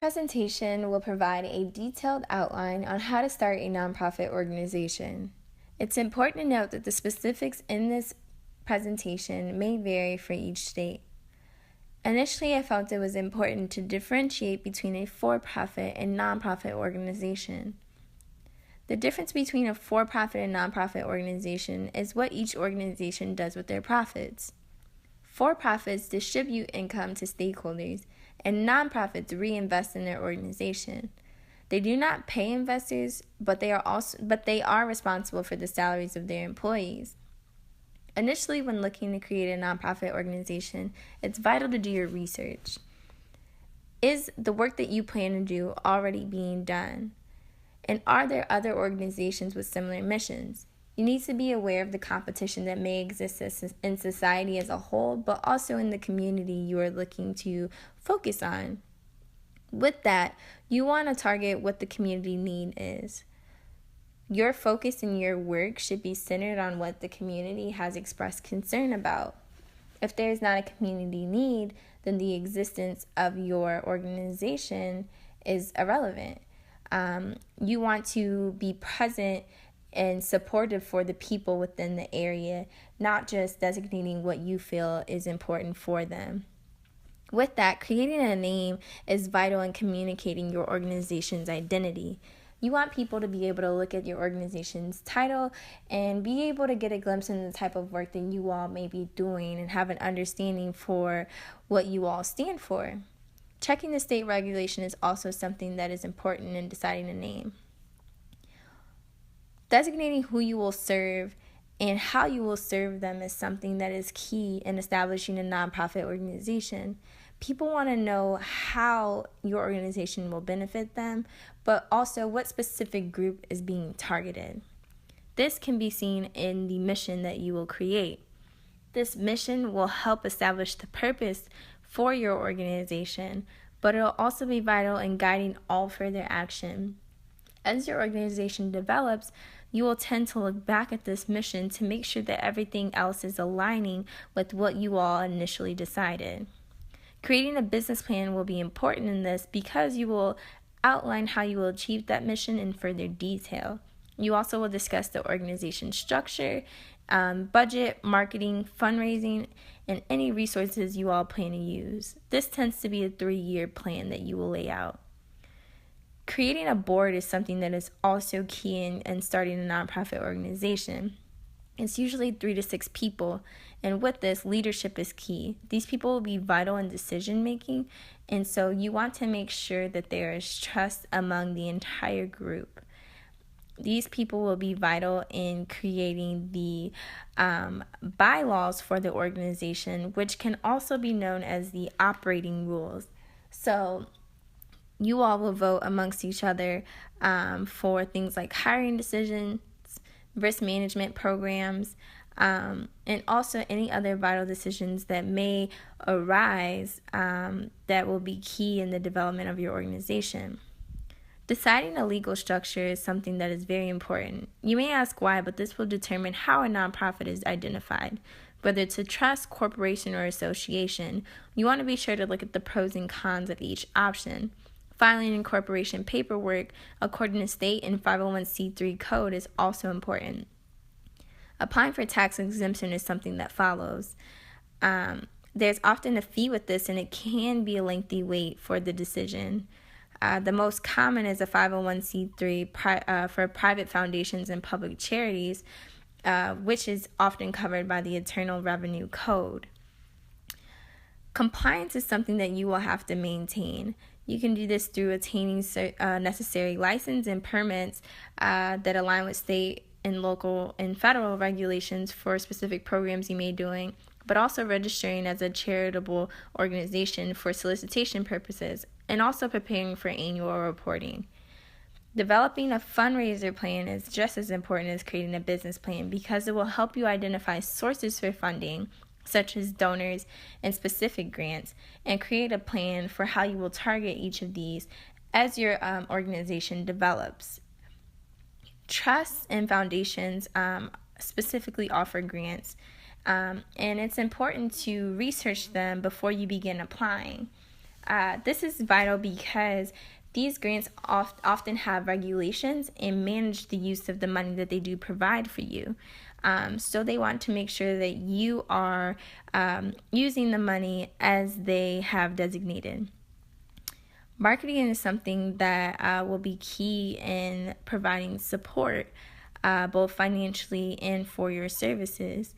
Presentation will provide a detailed outline on how to start a nonprofit organization. It's important to note that the specifics in this presentation may vary for each state. Initially, I felt it was important to differentiate between a for-profit and nonprofit organization. The difference between a for-profit and nonprofit organization is what each organization does with their profits. For-profits distribute income to stakeholders, and nonprofits reinvest in their organization. They do not pay investors, but they are responsible for the salaries of their employees. Initially, when looking to create a nonprofit organization, it's vital to do your research. Is the work that you plan to do already being done? And are there other organizations with similar missions? You need to be aware of the competition that may exist in society as a whole, but also in the community you are looking to focus on. With that, you want to target what the community need is. Your focus in your work should be centered on what the community has expressed concern about. If there is not a community need, then the existence of your organization is irrelevant. You want to be present and supportive for the people within the area, not just designating what you feel is important for them. With that, creating a name is vital in communicating your organization's identity. You want people to be able to look at your organization's title and be able to get a glimpse into the type of work that you all may be doing and have an understanding for what you all stand for. Checking the state regulation is also something that is important in deciding a name. Designating who you will serve and how you will serve them is something that is key in establishing a nonprofit organization. People want to know how your organization will benefit them, but also what specific group is being targeted. This can be seen in the mission that you will create. This mission will help establish the purpose for your organization, but it will also be vital in guiding all further action. As your organization develops, you will tend to look back at this mission to make sure that everything else is aligning with what you all initially decided. Creating a business plan will be important in this because you will outline how you will achieve that mission in further detail. You also will discuss the organization structure, budget, marketing, fundraising, and any resources you all plan to use. This tends to be a 3-year plan that you will lay out. Creating a board is something that is also key in starting a nonprofit organization. It's usually 3 to 6 people, and with this, leadership is key. These people will be vital in decision making, and so you want to make sure that there is trust among the entire group. These people will be vital in creating the bylaws for the organization, which can also be known as the operating rules. So you all will vote amongst each other for things like hiring decisions, risk management programs, and also any other vital decisions that may arise that will be key in the development of your organization. Deciding a legal structure is something that is very important. You may ask why, but this will determine how a nonprofit is identified. Whether it's a trust, corporation, or association, you want to be sure to look at the pros and cons of each option. Filing incorporation paperwork according to state and 501c3 code is also important. Applying for tax exemption is something that follows. There's often a fee with this, and it can be a lengthy wait for the decision. The most common is a 501c3 for private foundations and public charities, which is often covered by the Internal Revenue Code. Compliance is something that you will have to maintain. You can do this through attaining necessary license and permits that align with state and local and federal regulations for specific programs you may be doing, but also registering as a charitable organization for solicitation purposes, and also preparing for annual reporting. Developing a fundraiser plan is just as important as creating a business plan because it will help you identify sources for funding, such as donors and specific grants, and create a plan for how you will target each of these as your organization develops. Trusts and foundations specifically offer grants, and it's important to research them before you begin applying. This is vital because these grants often have regulations and manage the use of the money that they do provide for you. So they want to make sure that you are using the money as they have designated. Marketing is something that will be key in providing support, both financially and for your services.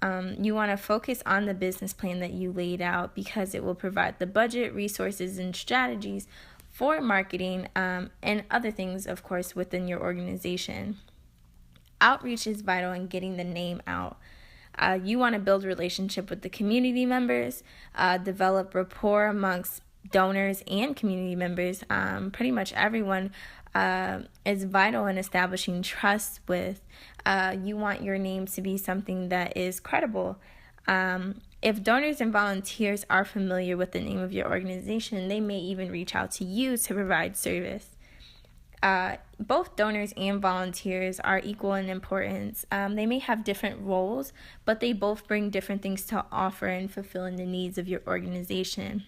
You want to focus on the business plan that you laid out because it will provide the budget, resources, and strategies for marketing and other things, of course, within your organization. Outreach is vital in getting the name out. You want to build relationship with the community members, develop rapport amongst donors and community members. Pretty much everyone is vital in establishing trust with. You want your name to be something that is credible. If donors and volunteers are familiar with the name of your organization, they may even reach out to you to provide service. Both donors and volunteers are equal in importance. They may have different roles, but they both bring different things to offer in fulfilling the needs of your organization.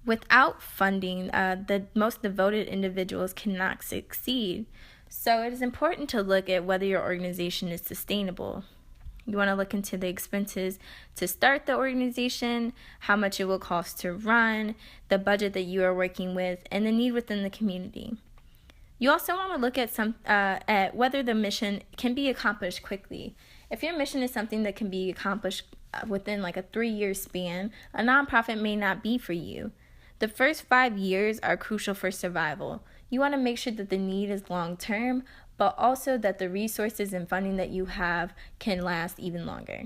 Without funding, the most devoted individuals cannot succeed. So it is important to look at whether your organization is sustainable. You want to look into the expenses to start the organization, how much it will cost to run, the budget that you are working with, and the need within the community. You also want to look at whether the mission can be accomplished quickly. If your mission is something that can be accomplished within like a 3-year span, a nonprofit may not be for you. The first 5 years are crucial for survival. You want to make sure that the need is long-term, but also that the resources and funding that you have can last even longer.